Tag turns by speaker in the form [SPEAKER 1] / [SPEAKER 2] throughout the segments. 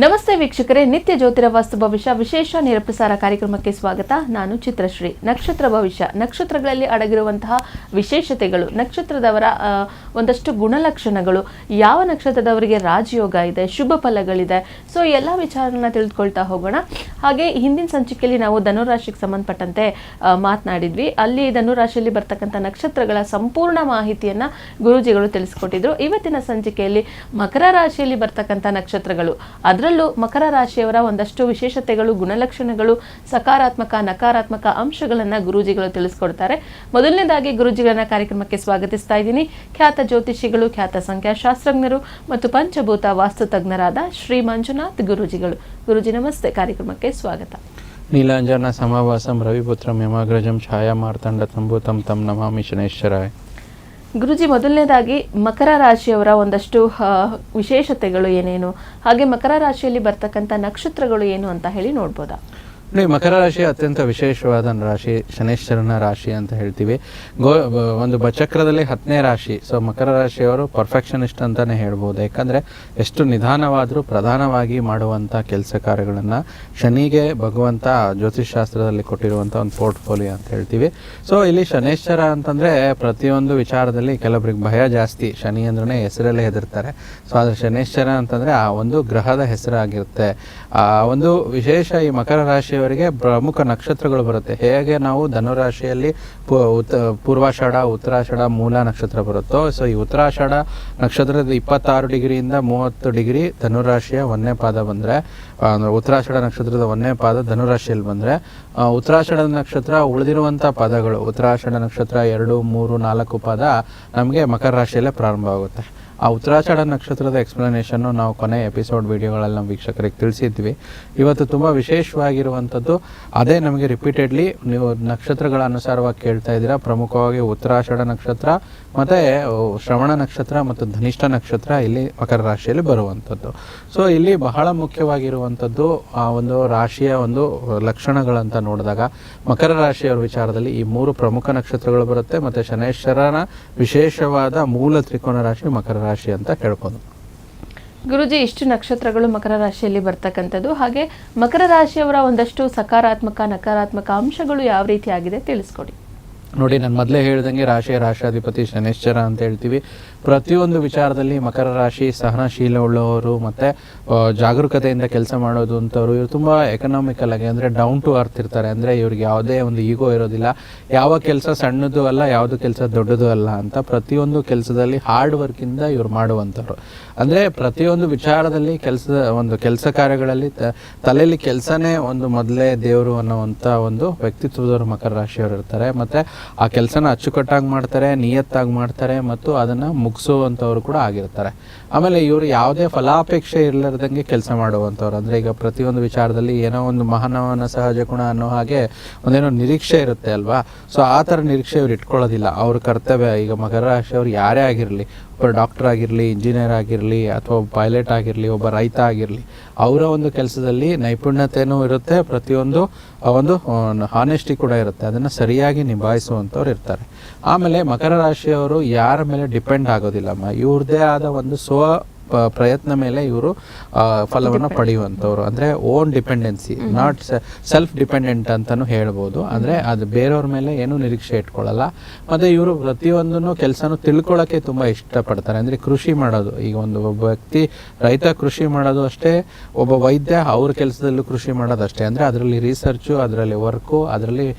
[SPEAKER 1] ನಮಸ್ತೆ ವೀಕ್ಷಕರೇ, ನಿತ್ಯ ಜ್ಯೋತಿರ ವಾಸ್ತು ಭವಿಷ್ಯ ವಿಶೇಷ ನೇರಪ್ರಸಾರ ಕಾರ್ಯಕ್ರಮಕ್ಕೆ ಸ್ವಾಗತ. ನಾನು ಚಿತ್ರಶ್ರೀ. ನಕ್ಷತ್ರ ಭವಿಷ್ಯ, ನಕ್ಷತ್ರಗಳಲ್ಲಿ ಅಡಗಿರುವಂತಹ ವಿಶೇಷತೆಗಳು, ನಕ್ಷತ್ರದವರ ಒಂದಷ್ಟು ಗುಣಲಕ್ಷಣಗಳು, ಯಾವ ನಕ್ಷತ್ರದವರಿಗೆ ರಾಜಯೋಗ ಇದೆ, ಶುಭ ಫಲಗಳಿದೆ, ಸೊ ಎಲ್ಲ ವಿಚಾರಗಳನ್ನ ತಿಳಿದುಕೊಳ್ತಾ ಹೋಗೋಣ. ಹಾಗೆ ಹಿಂದಿನ ಸಂಚಿಕೆಯಲ್ಲಿ ನಾವು ಧನುರಾಶಿಗೆ ಸಂಬಂಧಪಟ್ಟಂತೆ ಮಾತನಾಡಿದ್ವಿ. ಅಲ್ಲಿ ಧನುರಾಶಿಯಲ್ಲಿ ಬರ್ತಕ್ಕಂಥ ನಕ್ಷತ್ರಗಳ ಸಂಪೂರ್ಣ ಮಾಹಿತಿಯನ್ನ ಗುರೂಜಿಗಳು ತಿಳಿಸ್ಕೊಟ್ಟಿದ್ರು. ಇವತ್ತಿನ ಸಂಚಿಕೆಯಲ್ಲಿ ಮಕರ ರಾಶಿಯಲ್ಲಿ ಬರ್ತಕ್ಕಂಥ ನಕ್ಷತ್ರಗಳು, ಅದರಲ್ಲೂ ಮಕರ ರಾಶಿಯವರ ಒಂದಷ್ಟು ವಿಶೇಷತೆಗಳು, ಗುಣಲಕ್ಷಣಗಳು, ಸಕಾರಾತ್ಮಕ ನಕಾರಾತ್ಮಕ ಅಂಶಗಳನ್ನ ಗುರೂಜಿಗಳು ತಿಳಿಸ್ಕೊಡ್ತಾರೆ. ಮೊದಲನೇದಾಗಿ ಗುರೂಜಿಗಳನ್ನ ಕಾರ್ಯಕ್ರಮಕ್ಕೆ ಸ್ವಾಗತಿಸ್ತಾ ಇದ್ದೀನಿ. ಖ್ಯಾತ ಜ್ಯೋತಿಷಿಗಳು, ಖ್ಯಾತ ಸಂಖ್ಯಾಶಾಸ್ತ್ರಜ್ಞರು ಮತ್ತು ಪಂಚಭೂತ ವಾಸ್ತು ತಜ್ಞರಾದ ಶ್ರೀ ಮಂಜುನಾಥ್ ಗುರೂಜಿಗಳು. ಗುರೂಜಿ ನಮಸ್ತೆ, ಕಾರ್ಯಕ್ರಮಕ್ಕೆ ಸ್ವಾಗತ.
[SPEAKER 2] ನೀಲಾಂಜನ ಸಮವಾಸಂ ರವಿಪುತ್ರಂ ಯಮಾಗ್ರಜಂ ಛಾಯಾ ಮಾರ್ತಂಡ ಸಂಭೂತಂ ತಂ ನಮಾಮಿ ಶನೇಶ್ವರಾಯ.
[SPEAKER 1] ಗುರುಜಿ, ಮೊದಲನೇದಾಗಿ ಮಕರ ರಾಶಿಯವರ ಒಂದಷ್ಟು ವಿಶೇಷತೆಗಳು ಏನೇನು, ಹಾಗೆ ಮಕರ ರಾಶಿಯಲ್ಲಿ ಬರ್ತಕ್ಕಂಥ ನಕ್ಷತ್ರಗಳು ಏನು ಅಂತ ಹೇಳಿ ನೋಡ್ಬೋದಾ?
[SPEAKER 2] ನೋಡಿ, ಮಕರ ರಾಶಿ ಅತ್ಯಂತ ವಿಶೇಷವಾದ ರಾಶಿ, ಶನೇಶ್ವರನ ರಾಶಿ ಅಂತ ಹೇಳ್ತೀವಿ. ಒಂದು ಬಚಕ್ರದಲ್ಲಿ 10ನೇ ರಾಶಿ. ಸೊ ಮಕರ ರಾಶಿಯವರು ಪರ್ಫೆಕ್ಷನಿಸ್ಟ್ ಅಂತಾನೆ ಹೇಳ್ಬೋದು. ಯಾಕಂದ್ರೆ ಎಷ್ಟು ನಿಧಾನವಾದರೂ ಪ್ರಧಾನವಾಗಿ ಮಾಡುವಂಥ ಕೆಲಸ ಕಾರ್ಯಗಳನ್ನು ಶನಿಗೆ ಭಗವಂತ ಜ್ಯೋತಿಷ್ ಶಾಸ್ತ್ರದಲ್ಲಿ ಕೊಟ್ಟಿರುವಂಥ ಒಂದು ಪೋರ್ಟ್ಫೋಲಿಯೋ ಅಂತ ಹೇಳ್ತೀವಿ. ಸೊ ಇಲ್ಲಿ ಶನೇಶ್ವರ ಅಂತಂದ್ರೆ ಪ್ರತಿಯೊಂದು ವಿಚಾರದಲ್ಲಿ ಕೆಲವರಿಗೆ ಭಯ ಜಾಸ್ತಿ. ಶನಿ ಅಂದ್ರೆ ಹೆಸರಲ್ಲೇ ಹೆದರ್ತಾರೆ. ಸೊ ಆದ್ರೆ ಶನೇಶ್ವರ ಅಂತಂದ್ರೆ ಆ ಒಂದು ಗ್ರಹದ ಹೆಸರಾಗಿರುತ್ತೆ. ಆ ಒಂದು ವಿಶೇಷ ಈ ಮಕರ ರಾಶಿ ಅವರಿಗೆ ಪ್ರಮುಖ ನಕ್ಷತ್ರಗಳು ಬರುತ್ತೆ. ಹೇಗೆ ನಾವು ಧನುರಾಶಿಯಲ್ಲಿ ಪೂರ್ವಾಷಾಢ, ಉತ್ತರಾಷಾಢ, ಮೂಲ ನಕ್ಷತ್ರ ಬರುತ್ತೋ, ಸೊ ಈ ಉತ್ತರಾಷಾಢ ನಕ್ಷತ್ರದ 26 ಡಿಗ್ರಿಯಿಂದ 30 ಡಿಗ್ರಿ ಧನುರಾಶಿಯ 1ನೇ ಪಾದ ಬಂದ್ರೆ, ಉತ್ತರಾಷಾಢ ನಕ್ಷತ್ರದ 1ನೇ ಪಾದ ಧನುರಾಶಿಯಲ್ಲಿ ಬಂದ್ರೆ, ಉತ್ತರಾಷಾಢ ನಕ್ಷತ್ರ ಉಳಿದಿರುವಂತ ಪದಗಳು, ಉತ್ತರಾಷಾಢ ನಕ್ಷತ್ರ 2, 3, 4 ಪಾದ ನಮಗೆ ಮಕರ ರಾಶಿಯಲ್ಲೇ ಪ್ರಾರಂಭವಾಗುತ್ತೆ. ಆ ಉತ್ತರಾಷಾಢ ನಕ್ಷತ್ರದ ಎಕ್ಸ್ಪ್ಲನೇಷನ್ ನಾವು ಕೊನೆ ಎಪಿಸೋಡ್ ವಿಡಿಯೋಗಳಲ್ಲಿ ನಾವು ವೀಕ್ಷಕರಿಗೆ ತಿಳಿಸಿದ್ವಿ. ಇವತ್ತು ತುಂಬ ವಿಶೇಷವಾಗಿರುವಂಥದ್ದು ಅದೇ. ನಮಗೆ ರಿಪೀಟೆಡ್ಲಿ ನೀವು ನಕ್ಷತ್ರಗಳ ಅನುಸಾರವಾಗಿ ಕೇಳ್ತಾ ಇದ್ದೀರಾ. ಪ್ರಮುಖವಾಗಿ ಉತ್ತರಾಷಾಢ ನಕ್ಷತ್ರ ಮತ್ತು ಶ್ರವಣ ನಕ್ಷತ್ರ ಮತ್ತು ಧನಿಷ್ಠ ನಕ್ಷತ್ರ ಇಲ್ಲಿ ಮಕರ ರಾಶಿಯಲ್ಲಿ ಬರುವಂಥದ್ದು. ಸೊ ಇಲ್ಲಿ ಬಹಳ ಮುಖ್ಯವಾಗಿರುವಂಥದ್ದು ಆ ಒಂದು ರಾಶಿಯ ಒಂದು ಲಕ್ಷಣಗಳಂತ ನೋಡಿದಾಗ ಮಕರ ರಾಶಿಯವರ ವಿಚಾರದಲ್ಲಿ ಈ 3 ಪ್ರಮುಖ ನಕ್ಷತ್ರಗಳು ಬರುತ್ತೆ. ಮತ್ತು ಶನೇಶ್ವರನ ವಿಶೇಷವಾದ ಮೂಲ ತ್ರಿಕೋನ ರಾಶಿ ಮಕರ ರಾಶಿ ಅಂತ ಹೇಳ್ಬೋದು.
[SPEAKER 1] ಗುರುಜಿ, ಇಷ್ಟು ನಕ್ಷತ್ರಗಳು ಮಕರ ರಾಶಿಯಲ್ಲಿ ಬರ್ತಕ್ಕಂಥದ್ದು. ಹಾಗೆ ಮಕರ ರಾಶಿಯವರ ಒಂದಷ್ಟು ಸಕಾರಾತ್ಮಕ ನಕಾರಾತ್ಮಕ ಅಂಶಗಳು ಯಾವ ರೀತಿ ಆಗಿದೆ ತಿಳಿಸ್ಕೊಡಿ.
[SPEAKER 2] ನೋಡಿ, ನಾನು ಮೊದಲೇ ಹೇಳ್ದಂಗೆ ರಾಶಾಧಿಪತಿ ಶನೇಶ್ವರ ಅಂತ ಹೇಳ್ತೀವಿ. ಪ್ರತಿಯೊಂದು ವಿಚಾರದಲ್ಲಿ ಮಕರ ರಾಶಿ ಸಹನಶೀಲ ಉಳ್ಳವರು ಮತ್ತು ಜಾಗರೂಕತೆಯಿಂದ ಕೆಲಸ ಮಾಡೋದು ಅಂತವರು. ಇವರು ತುಂಬ ಎಕನಾಮಿಕಲ್ ಆಗಿ ಅಂದರೆ ಡೌನ್ ಟು ಅರ್ತ್ ಇರ್ತಾರೆ. ಅಂದರೆ ಇವ್ರಿಗೆ ಯಾವುದೇ ಒಂದು ಈಗೋ ಇರೋದಿಲ್ಲ. ಯಾವ ಕೆಲಸ ಸಣ್ಣದು ಅಲ್ಲ, ಯಾವುದು ಕೆಲಸ ದೊಡ್ಡದು ಅಲ್ಲ ಅಂತ ಪ್ರತಿಯೊಂದು ಕೆಲಸದಲ್ಲಿ ಹಾರ್ಡ್ ವರ್ಕಿಂದ ಇವ್ರು ಮಾಡುವಂಥವ್ರು. ಅಂದರೆ ಪ್ರತಿಯೊಂದು ವಿಚಾರದಲ್ಲಿ ಕೆಲಸ ಕಾರ್ಯಗಳಲ್ಲಿ ತಲೆಯಲ್ಲಿ ಕೆಲಸನೇ ಒಂದು ಮೊದಲೇ ದೇವರು ಅನ್ನುವಂಥ ಒಂದು ವ್ಯಕ್ತಿತ್ವದವರು ಮಕರ ರಾಶಿಯವರು ಇರ್ತಾರೆ. ಮತ್ತು ಆ ಕೆಲಸನ ಅಚ್ಚುಕಟ್ಟಾಗಿ ಮಾಡ್ತಾರೆ, ನಿಯತ್ತಾಗಿ ಮಾಡ್ತಾರೆ ಮತ್ತು ಅದನ್ನು ಮುಗಿಸುವಂಥವ್ರು ಕೂಡ ಆಗಿರ್ತಾರೆ. ಆಮೇಲೆ ಇವರು ಯಾವುದೇ ಫಲಾಪೇಕ್ಷೆ ಇರಲಾರ್ದಂಗೆ ಕೆಲಸ ಮಾಡುವಂಥವ್ರು. ಅಂದರೆ ಈಗ ಪ್ರತಿಯೊಂದು ವಿಚಾರದಲ್ಲಿ ಏನೋ ಒಂದು ಮಾನವನ ಸಹಜ ಗುಣ ಅನ್ನೋ ಹಾಗೆ ಒಂದೇನೋ ನಿರೀಕ್ಷೆ ಇರುತ್ತೆ ಅಲ್ವಾ. ಸೊ ಆ ಥರ ನಿರೀಕ್ಷೆ ಇವ್ರು ಇಟ್ಕೊಳ್ಳೋದಿಲ್ಲ. ಅವ್ರ ಕರ್ತವ್ಯ, ಈಗ ಮಕರ ರಾಶಿಯವ್ರು ಯಾರೇ ಆಗಿರಲಿ, ಒಬ್ಬ ಡಾಕ್ಟರ್ ಆಗಿರಲಿ, ಇಂಜಿನಿಯರ್ ಆಗಿರಲಿ, ಅಥವಾ ಒಬ್ಬ ಪೈಲಟ್ ಆಗಿರಲಿ, ಒಬ್ಬ ರೈತ ಆಗಿರಲಿ, ಅವರ ಒಂದು ಕೆಲಸದಲ್ಲಿ ನೈಪುಣ್ಯತೆಯೂ ಇರುತ್ತೆ, ಪ್ರತಿಯೊಂದು ಒಂದು ಹಾನೆಸ್ಟಿ ಕೂಡ ಇರುತ್ತೆ. ಅದನ್ನು ಸರಿಯಾಗಿ ನಿಭಾಯಿಸುವಂಥವ್ರು ಇರ್ತಾರೆ. ಆಮೇಲೆ ಮಕರ ರಾಶಿಯವರು ಯಾರ ಮೇಲೆ ಡಿಪೆಂಡ್ ಆಗೋದಿಲ್ಲಮ್ಮ. ಇವ್ರದ್ದೇ ಆದ ಒಂದು ಪ್ರಯತ್ನ ಮೇಲೆ ಇವರು ಫಲವನ್ನು ಪಡೆಯುವಂಥವ್ರು. ಅಂದರೆ own dependency, not self dependent ಅಂತಲೂ ಹೇಳ್ಬೋದು. ಅಂದರೆ ಅದು ಬೇರೆಯವ್ರ ಮೇಲೆ ಏನೂ ನಿರೀಕ್ಷೆ ಇಟ್ಕೊಳ್ಳಲ್ಲ. ಮತ್ತು ಇವರು ಪ್ರತಿಯೊಂದನ್ನು ಕೆಲಸನೂ ತಿಳ್ಕೊಳ್ಳೋಕ್ಕೆ ತುಂಬ ಇಷ್ಟಪಡ್ತಾರೆ. ಅಂದರೆ ಕೃಷಿ ಮಾಡೋದು, ಈಗ ಒಬ್ಬ ವ್ಯಕ್ತಿ ರೈತ ಕೃಷಿ ಮಾಡೋದು ಅಷ್ಟೇ, ಒಬ್ಬ ವೈದ್ಯ ಅವ್ರ ಕೆಲಸದಲ್ಲೂ ಕೃಷಿ ಮಾಡೋದು ಅಷ್ಟೇ. ಅಂದರೆ ಅದರಲ್ಲಿ ರಿಸರ್ಚು, ಅದರಲ್ಲಿ ವರ್ಕು, ಅದರಲ್ಲಿ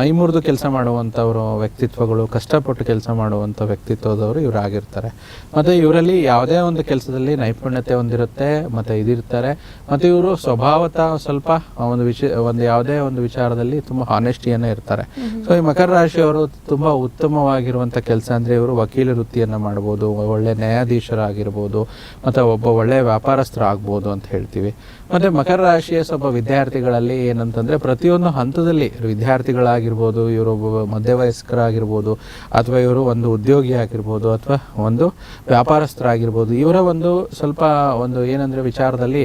[SPEAKER 2] ಮೈಮುರಿದು ಕೆಲಸ ಮಾಡುವಂಥವ್ರು ವ್ಯಕ್ತಿತ್ವಗಳು, ಕಷ್ಟಪಟ್ಟು ಕೆಲಸ ಮಾಡುವಂಥ ವ್ಯಕ್ತಿತ್ವದವರು ಇವರು ಆಗಿರ್ತಾರೆ. ಮತ್ತು ಇವರಲ್ಲಿ ಯಾವುದೇ ಒಂದು ಕೆಲಸ ನೈಪುಣ್ಯತೆ ಹೊಂದಿರುತ್ತೆ ಮತ್ತು ಇದಿರ್ತಾರೆ. ಮತ್ತು ಇವರು ಸ್ವಭಾವತಃ ಸ್ವಲ್ಪ ಒಂದು ಯಾವುದೇ ಒಂದು ವಿಚಾರದಲ್ಲಿ ತುಂಬ ಹಾನೆಸ್ಟಿಯನ್ನೇ ಇರ್ತಾರೆ. ಸೊ ಈ ಮಕರ ರಾಶಿಯವರು ತುಂಬ ಉತ್ತಮವಾಗಿರುವಂಥ ಕೆಲಸ ಅಂದರೆ ಇವರು ವಕೀಲ ವೃತ್ತಿಯನ್ನು ಮಾಡ್ಬೋದು, ಒಳ್ಳೆ ನ್ಯಾಯಾಧೀಶರಾಗಿರ್ಬೋದು, ಮತ್ತು ಒಬ್ಬ ಒಳ್ಳೆ ವ್ಯಾಪಾರಸ್ಥರು ಆಗ್ಬೋದು ಅಂತ ಹೇಳ್ತೀವಿ. ಮತ್ತು ಮಕರ ರಾಶಿಯ ಸ್ವಲ್ಪ ವಿದ್ಯಾರ್ಥಿಗಳಲ್ಲಿ ಏನಂತಂದರೆ ಪ್ರತಿಯೊಂದು ಹಂತದಲ್ಲಿ ವಿದ್ಯಾರ್ಥಿಗಳಾಗಿರ್ಬೋದು, ಇವರೊಬ್ಬ ಮಧ್ಯವಯಸ್ಕರಾಗಿರ್ಬೋದು, ಅಥವಾ ಇವರು ಒಂದು ಉದ್ಯೋಗಿ ಆಗಿರ್ಬೋದು, ಅಥವಾ ಒಂದು ವ್ಯಾಪಾರಸ್ಥರಾಗಿರ್ಬೋದು, ಇವರ ಒಂದು ಒಂದು ಸ್ವಲ್ಪ ಒಂದು ಏನಂದರೆ ವಿಚಾರದಲ್ಲಿ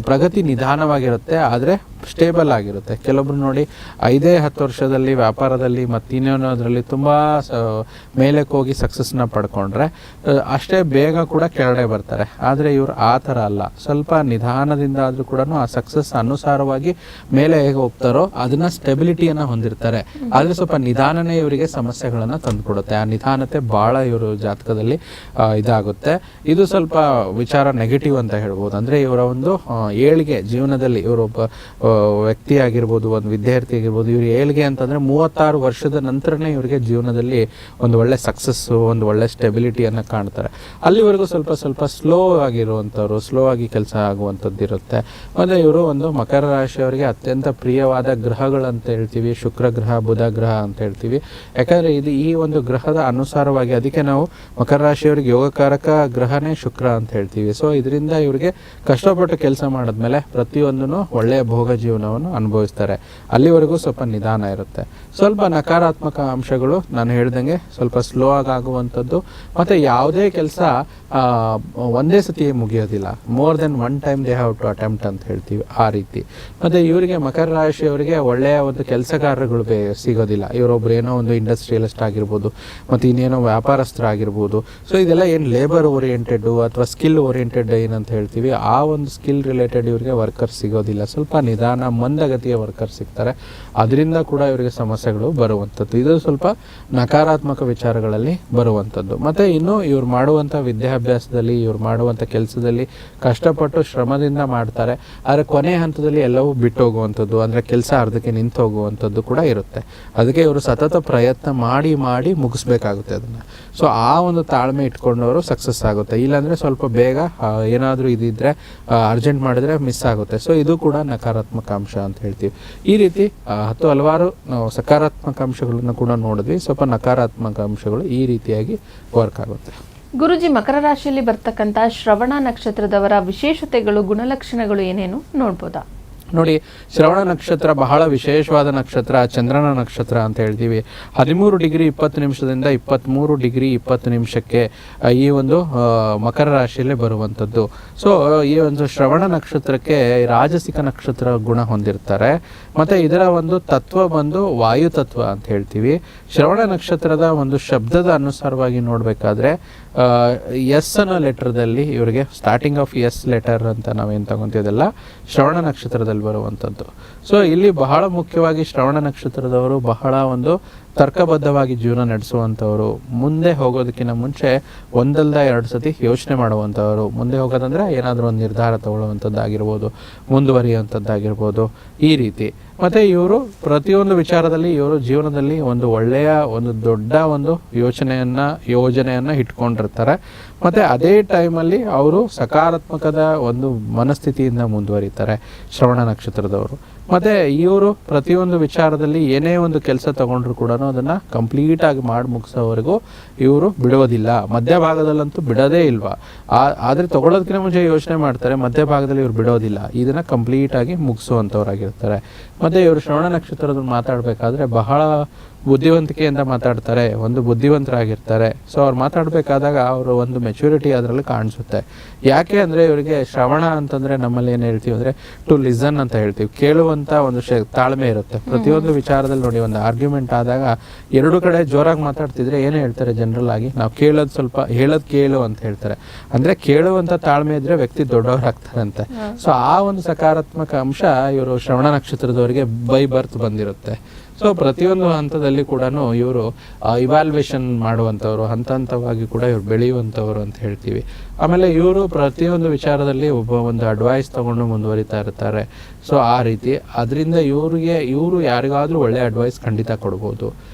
[SPEAKER 2] ಪ್ರಗತಿ ನಿಧಾನವಾಗಿರುತ್ತೆ, ಆದರೆ ಸ್ಟೇಬಲ್ ಆಗಿರುತ್ತೆ. ಕೆಲವೊಬ್ರು ನೋಡಿ 5-10 ವರ್ಷದಲ್ಲಿ ವ್ಯಾಪಾರದಲ್ಲಿ ಮತ್ತಿನ್ನೇನೋದ್ರಲ್ಲಿ ತುಂಬ ಮೇಲಕ್ಕೆ ಹೋಗಿ ಸಕ್ಸಸ್ನ ಪಡ್ಕೊಂಡ್ರೆ ಅಷ್ಟೇ ಬೇಗ ಕೂಡ ಕೆಳಗಡೆ ಬರ್ತಾರೆ. ಆದರೆ ಇವರು ಆ ಥರ ಅಲ್ಲ, ಸ್ವಲ್ಪ ನಿಧಾನದಿಂದ ಆದರೂ ಕೂಡ ಆ ಸಕ್ಸಸ್ ಅನುಸಾರವಾಗಿ ಮೇಲೆ ಹೇಗೆ ಹೋಗ್ತಾರೋ ಅದನ್ನ ಸ್ಟೆಬಿಲಿಟಿಯನ್ನು ಹೊಂದಿರ್ತಾರೆ. ಆದರೆ ಸ್ವಲ್ಪ ನಿಧಾನನೇ ಇವರಿಗೆ ಸಮಸ್ಯೆಗಳನ್ನು ತಂದುಕೊಡುತ್ತೆ. ಆ ನಿಧಾನತೆ ಭಾಳ ಇವರು ಜಾತಕದಲ್ಲಿ ಇದಾಗುತ್ತೆ. ಇದು ಸ್ವಲ್ಪ ವಿಚಾರ ನೆಗೆಟಿವ್ ಅಂತ ಹೇಳ್ಬೋದು. ಅಂದರೆ ಇವರ ಒಂದು ಏಳಿಗೆ ಜೀವನದಲ್ಲಿ ಇವರೊಬ್ಬ ವ್ಯಕ್ತಿ ಆಗಿರ್ಬೋದು, ಒಂದು ವಿದ್ಯಾರ್ಥಿ ಆಗಿರ್ಬೋದು, ಇವ್ರ ಏಳಿಗೆ ಅಂತಂದರೆ 36 ವರ್ಷದ ನಂತರನೇ ಇವರಿಗೆ ಜೀವನದಲ್ಲಿ ಒಂದು ಒಳ್ಳೆ ಸಕ್ಸಸ್ಸು, ಒಂದು ಒಳ್ಳೆ ಸ್ಟೆಬಿಲಿಟಿಯನ್ನು ಕಾಣ್ತಾರೆ. ಅಲ್ಲಿವರೆಗೂ ಸ್ವಲ್ಪ ಸ್ಲೋ ಆಗಿರುವಂಥವ್ರು, ಸ್ಲೋ ಆಗಿ ಕೆಲಸ ಆಗುವಂಥದ್ದು ಇರುತ್ತೆ. ಮತ್ತು ಇವರು ಒಂದು ಮಕರ ರಾಶಿಯವರಿಗೆ ಅತ್ಯಂತ ಪ್ರಿಯವಾದ ಗ್ರಹಗಳಂತ ಹೇಳ್ತೀವಿ. ಶುಕ್ರ ಗ್ರಹ, ಬುಧ ಗ್ರಹ ಅಂತ ಹೇಳ್ತೀವಿ. ಯಾಕಂದರೆ ಇದು ಈ ಒಂದು ಗ್ರಹದ ಅನುಸಾರವಾಗಿ, ಅದಕ್ಕೆ ನಾವು ಮಕರ ರಾಶಿಯವರಿಗೆ ಯೋಗಕಾರಕ ಗ್ರಹನೇ ಶುಕ್ರ ಅಂತ ಹೇಳ್ತೀವಿ. ಸೊ ಇದರಿಂದ ಇವರಿಗೆ ಕಷ್ಟಪಟ್ಟು ಕೆಲಸ ಮಾಡಿದ್ಮೇಲೆ ಪ್ರತಿಯೊಂದೂ ಒಳ್ಳೆಯ ಭೋಗ ಜೀವನವನ್ನು ಅನುಭವಿಸ್ತಾರೆ. ಅಲ್ಲಿವರೆಗೂ ಸ್ವಲ್ಪ ನಿಧಾನ ಇರುತ್ತೆ. ಸ್ವಲ್ಪ ನಕಾರಾತ್ಮಕ ಅಂಶಗಳು ನಾನು ಹೇಳ್ದಂಗೆ ಸ್ವಲ್ಪ ಸ್ಲೋ ಆಗುವಂಥದ್ದು, ಮತ್ತು ಯಾವುದೇ ಕೆಲಸ ಒಂದೇ ಸತಿ ಮುಗಿಯೋದಿಲ್ಲ. More than one time they have to attempt ಅಂತ ಹೇಳ್ತೀವಿ, ಆ ರೀತಿ. ಮತ್ತು ಇವರಿಗೆ ಮಕರ ರಾಶಿಯವರಿಗೆ ಒಳ್ಳೆಯ ಒಂದು ಕೆಲಸಗಾರಗಳು ಸಿಗೋದಿಲ್ಲ. ಇವರೊಬ್ರು ಏನೋ ಒಂದು ಇಂಡಸ್ಟ್ರಿಯಲಿಸ್ಟ್ ಆಗಿರ್ಬೋದು, ಮತ್ತು ಇನ್ನೇನೋ ವ್ಯಾಪಾರಸ್ಥರಾಗಿರ್ಬೋದು. ಸೊ ಇದೆಲ್ಲ ಏನು ಲೇಬರ್ ಓರಿಯೆಂಟೆಡ್ ಅಥವಾ ಸ್ಕಿಲ್ ಓರಿಯೆಂಟೆಡ್ ಏನಂತ ಹೇಳ್ತೀವಿ, ಆ ಒಂದು ಸ್ಕಿಲ್ ರಿಲೇಟೆಡ್ ಇವರಿಗೆ ವರ್ಕರ್ಸ್ ಸಿಗೋದಿಲ್ಲ. ಸ್ವಲ್ಪ ನಿಧಾನ ಮಂದಗತಿಯ ವರ್ಕರ್ ಸಿಗ್ತಾರೆ. ಅದರಿಂದ ಕೂಡ ಇವರಿಗೆ ಸಮಸ್ಯೆಗಳು ಬರುವಂಥದ್ದು. ಇದು ಸ್ವಲ್ಪ ನಕಾರಾತ್ಮಕ ವಿಚಾರಗಳಲ್ಲಿ ಬರುವಂಥದ್ದು. ಮತ್ತು ಇನ್ನು ಇವ್ರು ಮಾಡುವಂಥ ವಿದ್ಯಾಭ್ಯಾಸದಲ್ಲಿ, ಇವ್ರು ಮಾಡುವಂಥ ಕೆಲಸದಲ್ಲಿ ಕಷ್ಟಪಟ್ಟು ಶ್ರಮದಿಂದ ಮಾಡ್ತಾರೆ. ಆದರೆ ಕೊನೆ ಹಂತದಲ್ಲಿ ಎಲ್ಲವೂ ಬಿಟ್ಟು ಹೋಗುವಂಥದ್ದು, ಅಂದರೆ ಕೆಲಸ ಅರ್ಧಕ್ಕೆ ನಿಂತು ಹೋಗುವಂಥದ್ದು ಕೂಡ ಇರುತ್ತೆ. ಅದಕ್ಕೆ ಇವರು ಸತತ ಪ್ರಯತ್ನ ಮಾಡಿ ಮುಗಿಸ್ಬೇಕಾಗುತ್ತೆ ಅದನ್ನು. ಸೊ ಆ ಒಂದು ತಾಳ್ಮೆ ಇಟ್ಕೊಂಡವರು ಸಕ್ಸಸ್ ಆಗುತ್ತೆ. ಇಲ್ಲಾಂದರೆ ಸ್ವಲ್ಪ ಬೇಗ ಏನಾದರೂ ಇದಿದ್ರೆ ಅರ್ಜೆಂಟ್ ಮಾಡಿದ್ರೆ ಮಿಸ್ ಆಗುತ್ತೆ. ಸೊ ಇದು ಕೂಡ ನಕಾರಾತ್ಮಕ ಅಂಶ ಅಂತ ಹೇಳ್ತೀವಿ. ಈ ರೀತಿ ಹಲವಾರು ನಾವು ಸಕಾರಾತ್ಮಕ ಅಂಶಗಳನ್ನು ಕೂಡ ನೋಡಿದ್ವಿ. ಸ್ವಲ್ಪ ನಕಾರಾತ್ಮಕ ಅಂಶಗಳು ಈ ರೀತಿಯಾಗಿ ವರ್ಕ್ ಆಗುತ್ತೆ.
[SPEAKER 1] ಗುರುಜಿ, ಮಕರ ರಾಶಿಯಲ್ಲಿ ಬರ್ತಕ್ಕಂಥ ಶ್ರವಣ ನಕ್ಷತ್ರದವರ ವಿಶೇಷತೆಗಳು, ಗುಣಲಕ್ಷಣಗಳು ಏನೇನು ನೋಡ್ಬೋದಾ?
[SPEAKER 2] ನೋಡಿ, ಶ್ರವಣ ನಕ್ಷತ್ರ ಬಹಳ ವಿಶೇಷವಾದ ನಕ್ಷತ್ರ, ಚಂದ್ರನ ನಕ್ಷತ್ರ ಅಂತ ಹೇಳ್ತೀವಿ. 13°20' 23°20' ಈ ಒಂದು ಮಕರ ರಾಶಿಯಲ್ಲೇ ಬರುವಂಥದ್ದು. ಸೊ ಈ ಒಂದು ಶ್ರವಣ ನಕ್ಷತ್ರಕ್ಕೆ ರಾಜಸಿಕ ನಕ್ಷತ್ರ ಗುಣ ಹೊಂದಿರ್ತಾರೆ. ಮತ್ತು ಇದರ ಒಂದು ತತ್ವ ಬಂದು ವಾಯು ತತ್ವ ಅಂತ ಹೇಳ್ತೀವಿ. ಶ್ರವಣ ನಕ್ಷತ್ರದ ಒಂದು ಶಬ್ದದ ಅನುಸಾರವಾಗಿ ನೋಡಬೇಕಾದ್ರೆ ಎಸ್ ಅನ್ನೋ ಲೆಟರ್ದಲ್ಲಿ ಇವರಿಗೆ ಸ್ಟಾರ್ಟಿಂಗ್ ಆಫ್ ಎಸ್ ಲೆಟರ್ ಅಂತ ನಾವೇನು ತಗೊತಿದ್ದಲ್ಲ, ಶ್ರವಣ ನಕ್ಷತ್ರದಲ್ಲಿ ಬರುವಂಥದ್ದು. ಸೊ ಇಲ್ಲಿ ಬಹಳ ಮುಖ್ಯವಾಗಿ ಶ್ರವಣ ನಕ್ಷತ್ರದವರು ಬಹಳ ಒಂದು ತರ್ಕಬದ್ಧವಾಗಿ ಜೀವನ ನಡೆಸುವಂಥವರು. ಮುಂದೆ ಹೋಗೋದಕ್ಕಿಂತ ಮುಂಚೆ ಒಂದಲ್ದ 2 ಸತಿ ಯೋಚನೆ ಮಾಡುವಂಥವರು. ಮುಂದೆ ಹೋಗೋದಂದರೆ ಏನಾದರೂ ಒಂದು ನಿರ್ಧಾರ ತಗೊಳ್ಳುವಂಥದ್ದಾಗಿರ್ಬೋದು, ಮುಂದುವರಿಯುವಂಥದ್ದಾಗಿರ್ಬೋದು, ಈ ರೀತಿ. ಮತ್ತು ಇವರು ಪ್ರತಿಯೊಂದು ವಿಚಾರದಲ್ಲಿ ಇವರು ಜೀವನದಲ್ಲಿ ಒಂದು ಒಳ್ಳೆಯ ಒಂದು ದೊಡ್ಡ ಒಂದು ಯೋಜನೆಯನ್ನು ಇಟ್ಕೊಂಡಿರ್ತಾರೆ. ಮತ್ತು ಅದೇ ಟೈಮಲ್ಲಿ ಅವರು ಸಕಾರಾತ್ಮಕದ ಒಂದು ಮನಸ್ಥಿತಿಯಿಂದ ಮುಂದುವರಿತಾರೆ ಶ್ರವಣ ನಕ್ಷತ್ರದವರು. ಮತ್ತು ಇವರು ಪ್ರತಿಯೊಂದು ವಿಚಾರದಲ್ಲಿ ಏನೇ ಒಂದು ಕೆಲಸ ತಗೊಂಡ್ರು ಕೂಡ ಅದನ್ನು ಕಂಪ್ಲೀಟಾಗಿ ಮಾಡಿ ಮುಗಿಸೋವರೆಗೂ ಇವರು ಬಿಡೋದಿಲ್ಲ. ಮಧ್ಯಭಾಗದಲ್ಲಂತೂ ಬಿಡೋದೇ ಇಲ್ವಾ. ಆದರೆ ತಗೊಳ್ಳೋದಕ್ಕಿಂತ ಮುಂಚೆ ಯೋಚನೆ ಮಾಡ್ತಾರೆ, ಮಧ್ಯಭಾಗದಲ್ಲಿ ಇವರು ಬಿಡೋದಿಲ್ಲ. ಇದನ್ನು ಕಂಪ್ಲೀಟಾಗಿ ಮುಗಿಸುವಂಥವ್ರಾಗಿರ್ತಾರೆ. ಮತ್ತು ಇವರು ಶ್ರವಣ ನಕ್ಷತ್ರದ ಮಾತಾಡಬೇಕಾದ್ರೆ ಬಹಳ ಬುದ್ಧಿವಂತಿಕೆಯಿಂದ ಮಾತಾಡ್ತಾರೆ, ಒಂದು ಬುದ್ಧಿವಂತರಾಗಿರ್ತಾರೆ. ಸೊ ಅವ್ರು ಮಾತಾಡಬೇಕಾದಾಗ ಅವರು ಒಂದು ಮೆಚುರಿಟಿ ಅದರಲ್ಲಿ ಕಾಣಿಸುತ್ತೆ. ಯಾಕೆ ಅಂದರೆ ಇವರಿಗೆ ಶ್ರವಣ ಅಂತಂದರೆ ನಮ್ಮಲ್ಲಿ ಏನು ಹೇಳ್ತೀವಿ ಅಂದರೆ ಟು ಲಿಸನ್ ಅಂತ ಹೇಳ್ತೀವಿ. ಕೇಳುವಂಥ ಒಂದು ತಾಳ್ಮೆ ಇರುತ್ತೆ. ಪ್ರತಿಯೊಂದು ವಿಚಾರದಲ್ಲಿ ನೋಡಿ, ಒಂದು ಆರ್ಗ್ಯುಮೆಂಟ್ ಆದಾಗ 2 ಕಡೆ ಜೋರಾಗಿ ಮಾತಾಡ್ತಿದ್ರೆ ಏನು ಹೇಳ್ತಾರೆ ಜನರಲ್ ಆಗಿ, ನಾವು ಕೇಳೋದು ಸ್ವಲ್ಪ, ಹೇಳೋದು ಕೇಳು ಅಂತ ಹೇಳ್ತಾರೆ. ಅಂದರೆ ಕೇಳುವಂಥ ತಾಳ್ಮೆ ಇದ್ದರೆ ವ್ಯಕ್ತಿ ದೊಡ್ಡವರಾಗ್ತಾರಂತೆ. ಸೊ ಆ ಒಂದು ಸಕಾರಾತ್ಮಕ ಅಂಶ ಇವರು ಶ್ರವಣ ನಕ್ಷತ್ರದವರಿಗೆ ಬೈ ಬರ್ತ್ ಬಂದಿರುತ್ತೆ. ಸೊ ಪ್ರತಿಯೊಂದು ಹಂತದಲ್ಲಿ ಕೂಡ ಇವರು ಇವ್ಯಾಲ್ಯೂಯೇಷನ್ ಮಾಡುವಂಥವ್ರು, ಹಂತ ಹಂತವಾಗಿ ಕೂಡ ಇವರು ಬೆಳೆಯುವಂಥವ್ರು ಅಂತ ಹೇಳ್ತೀವಿ. ಆಮೇಲೆ ಇವರು ಪ್ರತಿಯೊಂದು ವಿಚಾರದಲ್ಲಿ ಒಂದು ಅಡ್ವೈಸ್ ತಗೊಂಡು ಮುಂದುವರಿತಾ ಇರ್ತಾರೆ. ಸೊ ಆ ರೀತಿ ಅದರಿಂದ ಇವರು ಯಾರಿಗಾದರೂ ಒಳ್ಳೆಯ ಅಡ್ವೈಸ್ ಖಂಡಿತ ಕೊಡ್ಬೋದು.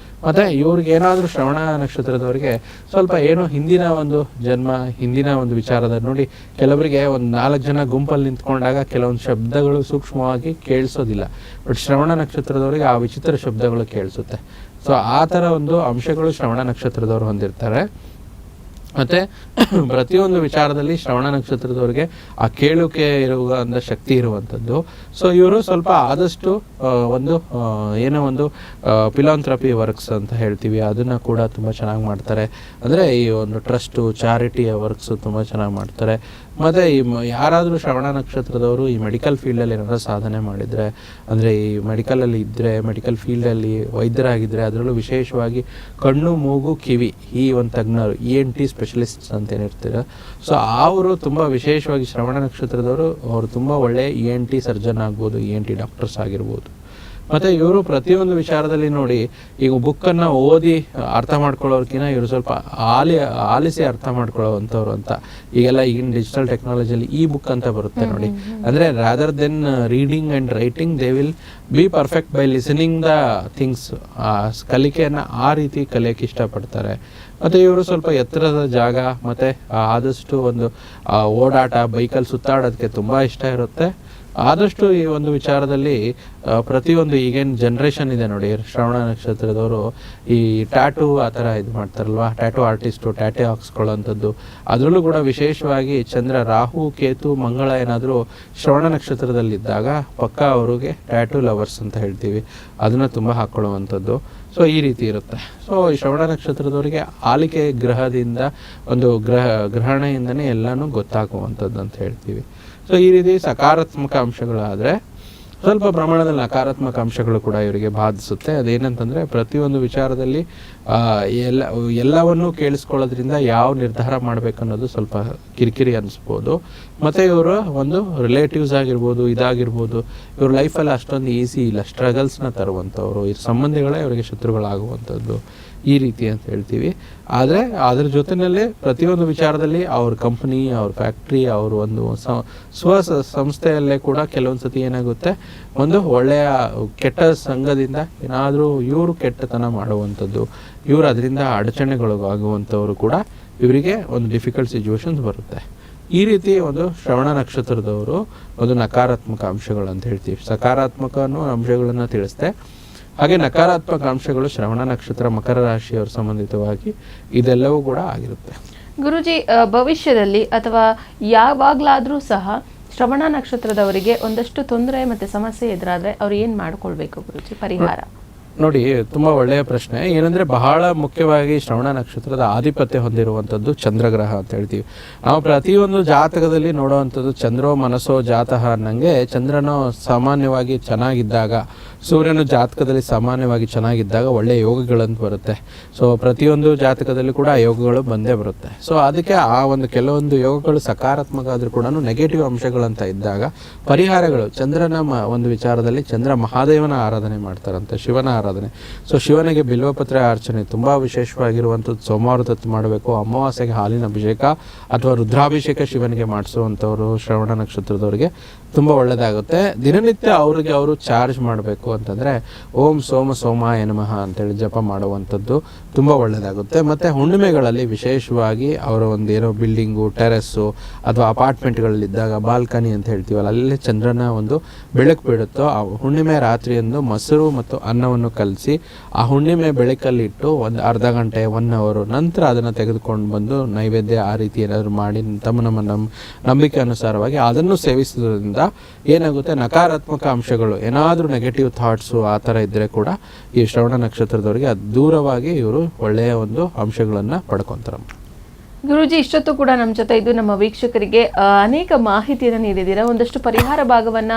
[SPEAKER 2] ಮತ್ತು ಇವ್ರಿಗೆ ಏನಾದರೂ ಶ್ರವಣ ನಕ್ಷತ್ರದವರಿಗೆ ಸ್ವಲ್ಪ ಏನೋ ಹಿಂದಿನ ಒಂದು ವಿಚಾರದ ನೋಡಿ, ಕೆಲವರಿಗೆ ಒಂದು 4 ಜನ ಗುಂಪಲ್ಲಿ ನಿಂತ್ಕೊಂಡಾಗ ಕೆಲವೊಂದು ಶಬ್ದಗಳು ಸೂಕ್ಷ್ಮವಾಗಿ ಕೇಳಿಸೋದಿಲ್ಲ. ಬಟ್ ಶ್ರವಣ ನಕ್ಷತ್ರದವರಿಗೆ ಆ ವಿಚಿತ್ರ ಶಬ್ದಗಳು ಕೇಳಿಸುತ್ತೆ. ಸೊ ಆ ಥರ ಒಂದು ಅಂಶಗಳು ಶ್ರವಣ ನಕ್ಷತ್ರದವರು ಹೊಂದಿರ್ತಾರೆ. ಮತ್ತು ಪ್ರತಿಯೊಂದು ವಿಚಾರದಲ್ಲಿ ಶ್ರವಣ ನಕ್ಷತ್ರದವ್ರಿಗೆ ಆ ಕೇಳುಕೆ ಇರುವ ಶಕ್ತಿ ಇರುವಂಥದ್ದು. ಸೊ ಇವರು ಸ್ವಲ್ಪ ಆದಷ್ಟು ಏನೋ ಒಂದು ಫಿಲಾಂಥ್ರಪಿ ವರ್ಕ್ಸ್ ಅಂತ ಹೇಳ್ತೀವಿ, ಅದನ್ನು ಕೂಡ ತುಂಬ ಚೆನ್ನಾಗಿ ಮಾಡ್ತಾರೆ. ಅಂದರೆ ಈ ಒಂದು ಟ್ರಸ್ಟು ಚಾರಿಟಿಯ ವರ್ಕ್ಸು ತುಂಬ ಚೆನ್ನಾಗಿ ಮಾಡ್ತಾರೆ. ಮತ್ತು ಯಾರಾದರೂ ಶ್ರವಣ ನಕ್ಷತ್ರದವರು ಈ ಮೆಡಿಕಲ್ ಫೀಲ್ಡಲ್ಲಿ ಏನಾದರೂ ಸಾಧನೆ ಮಾಡಿದರೆ, ಅಂದರೆ ಈ ಮೆಡಿಕಲಲ್ಲಿ ಇದ್ದರೆ, ಮೆಡಿಕಲ್ ಫೀಲ್ಡಲ್ಲಿ ವೈದ್ಯರಾಗಿದ್ದರೆ, ಅದರಲ್ಲೂ ವಿಶೇಷವಾಗಿ ಕಣ್ಣು ಮೂಗು ಕಿವಿ ಈ ಒಂದು ತಜ್ಞರು ENT ಸ್ಪೆಷಲಿಸ್ಟ್ಸ್ ಅಂತೇನಿರ್ತೀರ, ಸೊ ಅವರು ತುಂಬ ವಿಶೇಷವಾಗಿ ಶ್ರವಣ ನಕ್ಷತ್ರದವರು ಅವರು ತುಂಬ ಒಳ್ಳೆಯ ENT ಸರ್ಜನ್ ಆಗ್ಬೋದು, ENT ಡಾಕ್ಟರ್ಸ್ ಆಗಿರ್ಬೋದು. ಮತ್ತು ಇವರು ಪ್ರತಿಯೊಂದು ವಿಚಾರದಲ್ಲಿ ನೋಡಿ, ಈಗ ಬುಕ್ಕನ್ನು ಓದಿ ಅರ್ಥ ಮಾಡ್ಕೊಳ್ಳೋರ್ಕಿಂತ ಇವರು ಸ್ವಲ್ಪ ಆಲಿಸಿ ಅರ್ಥ ಮಾಡ್ಕೊಳ್ಳೋವಂಥವ್ರು ಅಂತ. ಈಗೆಲ್ಲ ಈಗಿನ ಡಿಜಿಟಲ್ ಟೆಕ್ನಾಲಜಿಯಲ್ಲಿ ಬುಕ್ ಅಂತ ಬರುತ್ತೆ ನೋಡಿ, ಅಂದರೆ rather then reading and writing they will be perfect by listening the things. ಕಲಿಕೆಯನ್ನು ಆ ರೀತಿ ಕಲಿಯೋಕ್ಕೆ ಇಷ್ಟಪಡ್ತಾರೆ. ಮತ್ತು ಇವರು ಸ್ವಲ್ಪ ಎತ್ತರದ ಜಾಗ ಮತ್ತು ಆದಷ್ಟು ಒಂದು ಓಡಾಟ, ಬೈಕಲ್ಲಿ ಸುತ್ತಾಡೋದಕ್ಕೆ ತುಂಬ ಇಷ್ಟ ಇರುತ್ತೆ. ಆದಷ್ಟು ಈ ಒಂದು ವಿಚಾರದಲ್ಲಿ ಪ್ರತಿಯೊಂದು ಈಗೇನು ಜನ್ರೇಷನ್ ಇದೆ ನೋಡಿ, ಶ್ರವಣ ನಕ್ಷತ್ರದವರು ಈ ಟ್ಯಾಟೂ ಆ ಥರ ಇದು ಮಾಡ್ತಾರಲ್ವ, ಟ್ಯಾಟೂ ಆರ್ಟಿಸ್ಟು ಟ್ಯಾಟೂ ಹಾಕ್ಸ್ಕೊಳ್ಳೋಂಥದ್ದು, ಅದರಲ್ಲೂ ಕೂಡ ವಿಶೇಷವಾಗಿ ಚಂದ್ರ, ರಾಹು, ಕೇತು, ಮಂಗಳ ಏನಾದರೂ ಶ್ರವಣ ನಕ್ಷತ್ರದಲ್ಲಿದ್ದಾಗ ಪಕ್ಕ ಅವ್ರಿಗೆ ಟ್ಯಾಟೂ ಲವರ್ಸ್ ಅಂತ ಹೇಳ್ತೀವಿ, ಅದನ್ನು ತುಂಬ ಹಾಕ್ಕೊಳ್ಳುವಂಥದ್ದು. ಸೊ ಈ ರೀತಿ ಇರುತ್ತೆ. ಸೊ ಈ ಶ್ರವಣ ನಕ್ಷತ್ರದವರಿಗೆ ಆಲಿಕೆ ಗ್ರಹದಿಂದ ಒಂದು ಗ್ರಹಣೆಯಿಂದನೇ ಎಲ್ಲನೂ ಗೊತ್ತಾಗುವಂಥದ್ದು ಅಂತ ಹೇಳ್ತೀವಿ. ಸೊ ಈ ರೀತಿ ಸಕಾರಾತ್ಮಕ ಅಂಶಗಳಾದರೆ ಸ್ವಲ್ಪ ಪ್ರಮಾಣದಲ್ಲಿ ನಕಾರಾತ್ಮಕ ಅಂಶಗಳು ಕೂಡ ಇವರಿಗೆ ಬಾಧಿಸುತ್ತೆ. ಅದೇನಂತಂದರೆ ಪ್ರತಿಯೊಂದು ವಿಚಾರದಲ್ಲಿ ಎಲ್ಲವನ್ನೂ ಕೇಳಿಸ್ಕೊಳ್ಳೋದ್ರಿಂದ ಯಾವ ನಿರ್ಧಾರ ಮಾಡಬೇಕನ್ನೋದು ಸ್ವಲ್ಪ ಕಿರಿಕಿರಿ ಅನ್ನಿಸ್ಬೋದು. ಮತ್ತು ಇವರು ಒಂದು ರಿಲೇಟಿವ್ಸ್ ಆಗಿರ್ಬೋದು, ಇದಾಗಿರ್ಬೋದು, ಇವ್ರ ಲೈಫಲ್ಲಿ ಅಷ್ಟೊಂದು ಈಸಿ ಇಲ್ಲ, ಸ್ಟ್ರಗಲ್ಸ್ನ ತರುವಂಥವ್ರು, ಈ ಸಂಬಂಧಿಗಳೇ ಇವರಿಗೆ ಶತ್ರುಗಳಾಗುವಂಥದ್ದು, ಈ ರೀತಿ ಅಂತ ಹೇಳ್ತೀವಿ. ಆದರೆ ಅದ್ರ ಜೊತೆಯಲ್ಲೇ ಪ್ರತಿಯೊಂದು ವಿಚಾರದಲ್ಲಿ ಅವ್ರ ಕಂಪ್ನಿ, ಅವ್ರ ಫ್ಯಾಕ್ಟ್ರಿ, ಅವ್ರ ಒಂದು ಸಂಸ್ಥೆಯಲ್ಲೇ ಕೂಡ ಕೆಲವೊಂದು ಸತಿ ಏನಾಗುತ್ತೆ, ಒಂದು ಒಳ್ಳೆಯ ಕೆಟ್ಟ ಸಂಘದಿಂದ ಏನಾದರೂ ಇವರು ಕೆಟ್ಟತನ ಮಾಡುವಂಥದ್ದು, ಇವರು ಅದರಿಂದ ಅಡಚಣೆಗೊಳಗಾಗುವಂಥವ್ರು ಕೂಡ ಇವರಿಗೆ ಒಂದು ಡಿಫಿಕಲ್ಟ್ ಸಿಚುವೇಶನ್ಸ್ ಬರುತ್ತೆ. ಈ ರೀತಿ ಒಂದು ಶ್ರವಣ ನಕ್ಷತ್ರದವರು ಒಂದು ನಕಾರಾತ್ಮಕ ಅಂಶಗಳು ಅಂತ ಹೇಳ್ತೀವಿ. ಸಕಾರಾತ್ಮಕ ಅನ್ನೋ ಅಂಶಗಳನ್ನು ತಿಳಿಸ್ತೆ. ಹಾಗೆ ನಕಾರಾತ್ಮಕ ಅಂಶಗಳು ಶ್ರವಣ ನಕ್ಷತ್ರ, ಮಕರ ರಾಶಿಯವರು ಸಂಬಂಧಿತವಾಗಿ ಇದೆಲ್ಲವೂ ಕೂಡ ಆಗಿರುತ್ತೆ.
[SPEAKER 1] ಗುರುಜಿ, ಭವಿಷ್ಯದಲ್ಲಿ ಅಥವಾ ಯಾವಾಗಲಾದರೂ ಸಹ ಶ್ರವಣ ನಕ್ಷತ್ರದವರಿಗೆ ಒಂದಷ್ಟು ತೊಂದರೆ ಮತ್ತು ಸಮಸ್ಯೆ ಎದುರಾದರೆ ಅವ್ರು ಏನು ಮಾಡ್ಕೊಳ್ಬೇಕು ಗುರುಜಿ, ಪರಿಹಾರ?
[SPEAKER 2] ನೋಡಿ, ತುಂಬ ಒಳ್ಳೆಯ ಪ್ರಶ್ನೆ. ಏನಂದರೆ ಬಹಳ ಮುಖ್ಯವಾಗಿ ಶ್ರವಣ ನಕ್ಷತ್ರದ ಆಧಿಪತ್ಯ ಹೊಂದಿರುವಂಥದ್ದು ಚಂದ್ರಗ್ರಹ ಅಂತ ಹೇಳ್ತೀವಿ. ನಾವು ಪ್ರತಿಯೊಂದು ಜಾತಕದಲ್ಲಿ ನೋಡುವಂಥದ್ದು ಚಂದ್ರೋ ಮನಸ್ಸೋ ಜಾತಃ ಅನ್ನಂಗೆ, ಚಂದ್ರನು ಸಾಮಾನ್ಯವಾಗಿ ಚೆನ್ನಾಗಿದ್ದಾಗ, ಸೂರ್ಯನು ಜಾತಕದಲ್ಲಿ ಸಾಮಾನ್ಯವಾಗಿ ಚೆನ್ನಾಗಿದ್ದಾಗ ಒಳ್ಳೆಯ ಯೋಗಗಳಂತ ಬರುತ್ತೆ. ಸೊ ಪ್ರತಿಯೊಂದು ಜಾತಕದಲ್ಲಿ ಕೂಡ ಯೋಗಗಳು ಬಂದೇ ಬರುತ್ತೆ. ಸೊ ಅದಕ್ಕೆ ಆ ಒಂದು ಕೆಲವೊಂದು ಯೋಗಗಳು ಸಕಾರಾತ್ಮಕ ಆದರೂ ಕೂಡ ನೆಗೆಟಿವ್ ಅಂಶಗಳಂತ ಇದ್ದಾಗ ಪರಿಹಾರಗಳು, ಚಂದ್ರನ ಒಂದು ವಿಚಾರದಲ್ಲಿ ಚಂದ್ರ ಮಹಾದೇವನ ಆರಾಧನೆ ಮಾಡ್ತಾರಂತೆ, ಶಿವನ ಆರಾಧನೆ. ಸೊ ಶಿವನಿಗೆ ಬಿಲ್ವಪತ್ರ ಅರ್ಚನೆ ತುಂಬ ವಿಶೇಷವಾಗಿರುವಂಥದ್ದು. ಸೋಮವಾರದ ಹೊತ್ತು ಮಾಡಬೇಕು. ಅಮಾವಾಸ್ಯೆಗೆ ಹಾಲಿನ ಅಭಿಷೇಕ ಅಥವಾ ರುದ್ರಾಭಿಷೇಕ ಶಿವನಿಗೆ ಮಾಡಿಸುವಂಥವ್ರು ಶ್ರವಣ ನಕ್ಷತ್ರದವರಿಗೆ ತುಂಬ ಒಳ್ಳೆಯದಾಗುತ್ತೆ. ದಿನನಿತ್ಯ ಅವರು ಚಾರ್ಜ್ ಮಾಡಬೇಕು ಅಂತಂದರೆ ಓಂ ಸೋಮಾಯ ನಮಃ ಅಂತೇಳಿ ಜಪ ಮಾಡುವಂಥದ್ದು ತುಂಬ ಒಳ್ಳೆಯದಾಗುತ್ತೆ. ಮತ್ತು ಹುಣ್ಣಿಮೆಗಳಲ್ಲಿ ವಿಶೇಷವಾಗಿ ಅವರ ಒಂದು ಏನೋ ಬಿಲ್ಡಿಂಗು, ಟೆರೆಸ್ಸು ಅಥವಾ ಅಪಾರ್ಟ್ಮೆಂಟ್ಗಳಲ್ಲಿದ್ದಾಗ ಬಾಲ್ಕನಿ ಅಂತ ಹೇಳ್ತೀವಲ್ಲ, ಅಲ್ಲಿ ಚಂದ್ರನ ಒಂದು ಬೆಳಕು ಬೀಳುತ್ತೋ, ಆ ಹುಣ್ಣಿಮೆ ರಾತ್ರಿಯಂದು ಮೊಸರು ಮತ್ತು ಅನ್ನವನ್ನು ಕಲಸಿ ಆ ಹುಣ್ಣಿಮೆ ಬೆಳಕಲ್ಲಿಟ್ಟು ಒಂದು ಅರ್ಧ ಗಂಟೆ 1 hour ನಂತರ ಅದನ್ನು ತೆಗೆದುಕೊಂಡು ಬಂದು ನೈವೇದ್ಯ ಆ ರೀತಿ ಏನಾದರೂ ಮಾಡಿ ನಮ್ಮ ನಂಬಿಕೆ ಅನುಸಾರವಾಗಿ ಅದನ್ನು ಸೇವಿಸೋದ್ರಿಂದ ಏನಾಗುತ್ತೆ, ನಕಾರಾತ್ಮಕ ಅಂಶಗಳು, ಏನಾದರೂ ನೆಗೆಟಿವ್ ಥಾಟ್ಸು ಆ ಥರ ಇದ್ದರೆ ಕೂಡ ಈ ಶ್ರವಣ ನಕ್ಷತ್ರದವರಿಗೆ ಅದು ದೂರವಾಗಿ ಇವರು ಒಳ್ಳೆಯ ಒಂದು ಅಂಶಗಳನ್ನು ಪಡ್ಕೊತಾರೆ.
[SPEAKER 1] ಗುರುಜಿ, ಇಷ್ಟೊತ್ತು ಕೂಡ ನಮ್ಮ ಜೊತೆ ಇದ್ದು ನಮ್ಮ ವೀಕ್ಷಕರಿಗೆ ಅನೇಕ ಮಾಹಿತಿಯನ್ನು ನೀಡಿದ್ದೀರಾ. ಒಂದಷ್ಟು ಪರಿಹಾರ ಭಾಗವನ್ನ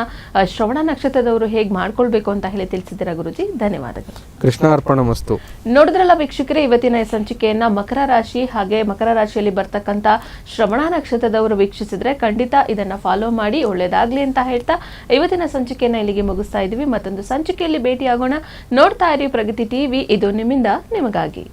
[SPEAKER 1] ಶ್ರವಣ ನಕ್ಷತ್ರದವರು ಹೇಗೆ ಮಾಡ್ಕೊಳ್ಬೇಕು ಅಂತ ಹೇಳಿ ತಿಳಿಸಿದ್ದೀರಾ ಗುರುಜಿ, ಧನ್ಯವಾದಗಳು.
[SPEAKER 2] ಕೃಷ್ಣಾರ್ಪಣಮಸ್ತು.
[SPEAKER 1] ನೋಡಿದ್ರಲ್ಲ ವೀಕ್ಷಕರೇ, ಇವತ್ತಿನ ಸಂಚಿಕೆಯನ್ನ ಮಕರ ರಾಶಿ ಹಾಗೆ ಮಕರ ರಾಶಿಯಲ್ಲಿ ಬರ್ತಕ್ಕಂಥ ಶ್ರವಣ ನಕ್ಷತ್ರದವರು ವೀಕ್ಷಿಸಿದ್ರೆ ಖಂಡಿತ ಇದನ್ನ ಫಾಲೋ ಮಾಡಿ ಒಳ್ಳೇದಾಗ್ಲಿ ಅಂತ ಹೇಳ್ತಾ ಇವತ್ತಿನ ಸಂಚಿಕೆಯನ್ನ ಇಲ್ಲಿಗೆ ಮುಗಿಸ್ತಾ ಇದ್ದೀವಿ. ಮತ್ತೊಂದು ಸಂಚಿಕೆಯಲ್ಲಿ ಭೇಟಿಯಾಗೋಣ. ನೋಡ್ತಾ ಇರಿ ಪ್ರಗತಿ ಟಿವಿ, ಇದು ನಿಮ್ಮಿಂದ ನಿಮಗಾಗಿ.